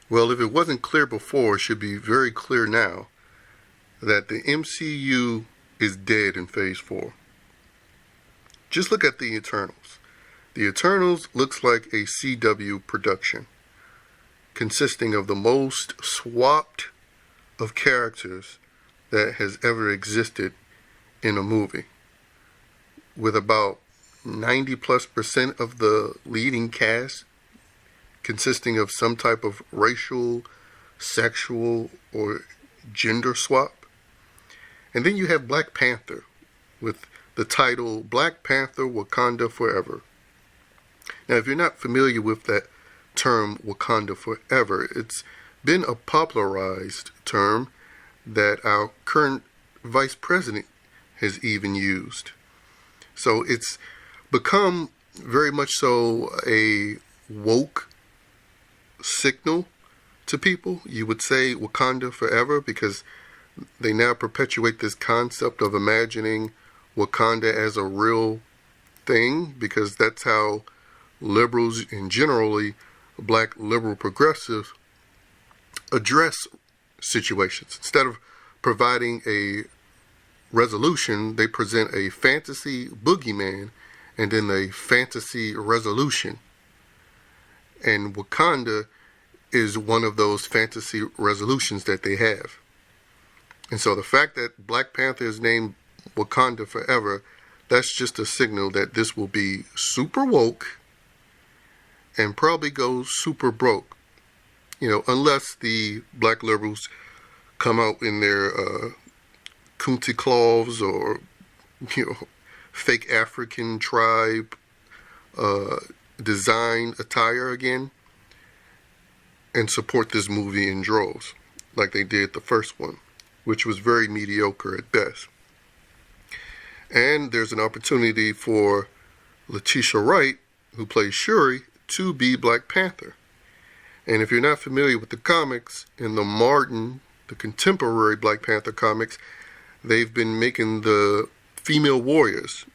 Well, if it wasn't clear before, it should be very clear now that the MCU is dead in Phase 4. Just look at the Eternals. The Eternals looks like a CW production, consisting of the most swapped of characters that has ever existed in a movie, with about 90+% of the leading cast consisting of some type of racial, sexual, or gender swap. And then you have Black Panther with the title Black Panther Wakanda Forever. Now, if you're not familiar with that term Wakanda Forever, it's been a popularized term that our current vice president has even used. So it's become very much so a woke signal to people. You would say Wakanda Forever because they now perpetuate this concept of imagining Wakanda as a real thing, because that's how liberals and generally black liberal progressives address situations. Instead of providing a resolution, they present a fantasy boogeyman and then a fantasy resolution. And Wakanda is one of those fantasy resolutions that they have. And so the fact that Black Panther is named Wakanda Forever, that's just a signal that this will be super woke and probably go super broke. Unless the black liberals come out in their Kunti cloths or, fake African tribe design attire again and support this movie in droves like they did the first one, which was very mediocre at best. And there's an opportunity for Letitia Wright, who plays Shuri, to be Black Panther. And if you're not familiar with the comics, in the contemporary Black Panther comics, they've been making the female warriors,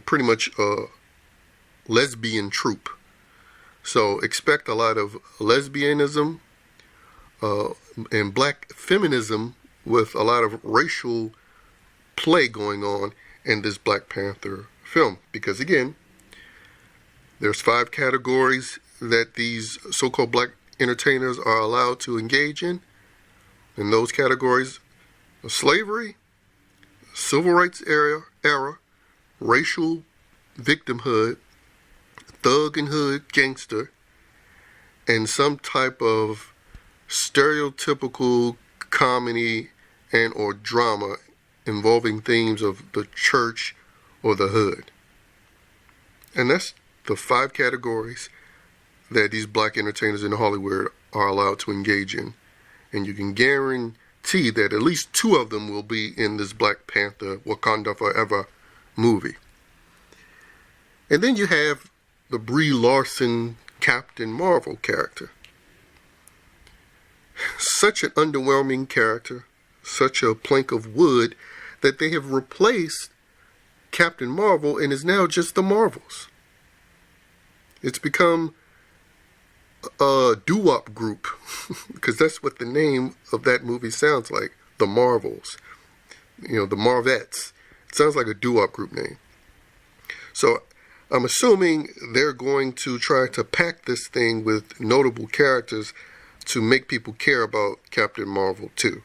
pretty much a lesbian troupe. So expect a lot of lesbianism and black feminism with a lot of racial play going on in this Black Panther film. Because again, there's 5 categories that these so-called black entertainers are allowed to engage in. And those categories are slavery, civil rights era, racial victimhood, thug and hood gangster, and some type of stereotypical comedy and or drama involving themes of the church or the hood. And that's the 5 categories that these black entertainers in Hollywood are allowed to engage in. And you can guarantee that at least 2 of them will be in this Black Panther Wakanda Forever movie. And then you have the Brie Larson Captain Marvel character. Such an underwhelming character, such a plank of wood, that they have replaced Captain Marvel and is now just the Marvels. It's become a doo-wop group, because that's what the name of that movie sounds like, the Marvels, the Marvettes. It sounds like a doo-wop group name. So I'm assuming they're going to try to pack this thing with notable characters to make people care about Captain Marvel too.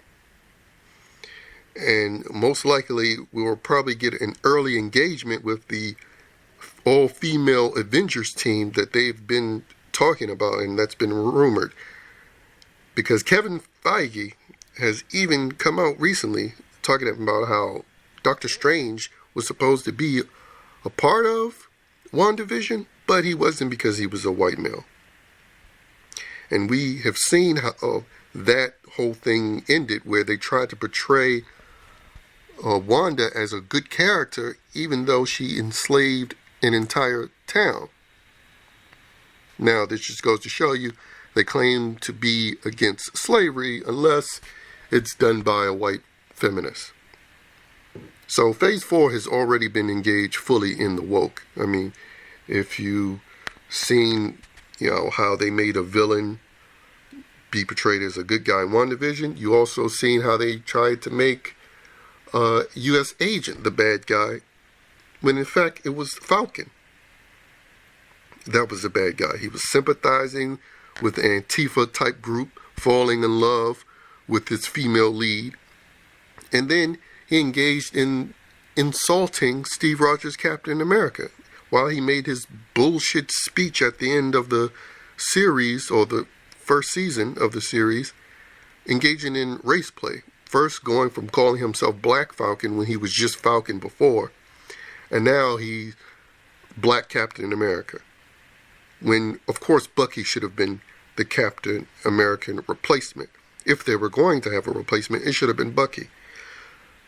And most likely we will probably get an early engagement with the all-female Avengers team that they've been talking about, and that's been rumored. Because Kevin Feige has even come out recently talking about how Doctor Strange was supposed to be a part of WandaVision, but he wasn't because he was a white male. And we have seen how that whole thing ended, where they tried to portray Wanda as a good character, even though she enslaved an entire town. Now, this just goes to show you they claim to be against slavery unless it's done by a white feminist. So Phase 4 has already been engaged fully in the woke. I mean, if you seen, how they made a villain be portrayed as a good guy in WandaVision. You also seen how they tried to make U.S. Agent the bad guy, when in fact it was Falcon. That was the bad guy. He was sympathizing with the Antifa type group, falling in love with his female lead, and then he engaged in insulting Steve Rogers' Captain America while he made his bullshit speech at the end of the series, or the first season of the series, engaging in race play. First going from calling himself Black Falcon when he was just Falcon before, and now he's Black Captain America. When, of course, Bucky should have been the Captain American replacement. If they were going to have a replacement, it should have been Bucky.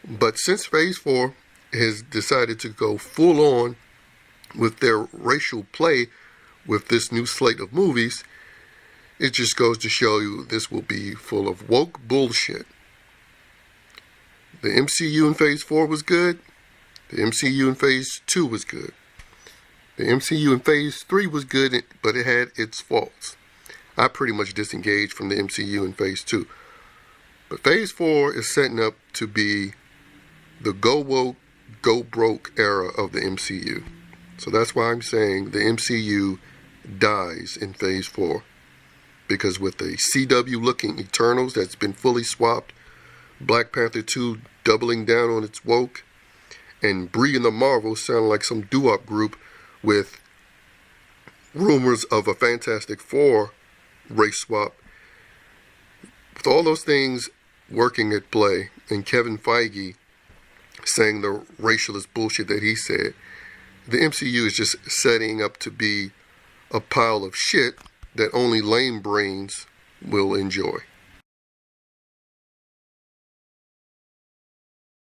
But since Phase 4 has decided to go full on with their racial play with this new slate of movies, it just goes to show you this will be full of woke bullshit. The MCU in Phase 4 was good. The MCU in Phase 2 was good. The MCU in Phase 3 was good, but it had its faults. I pretty much disengaged from the MCU in Phase 2. But Phase 4 is setting up to be the go woke, go broke era of the MCU. So that's why I'm saying the MCU dies in Phase 4. Because with the CW looking Eternals that's been fully swapped, Black Panther 2 doubling down on its woke, and Brie and the Marvels sound like some doo-wop group with rumors of a Fantastic Four race swap. With all those things working at play, and Kevin Feige saying the racialist bullshit that he said, the MCU is just setting up to be a pile of shit that only lame brains will enjoy.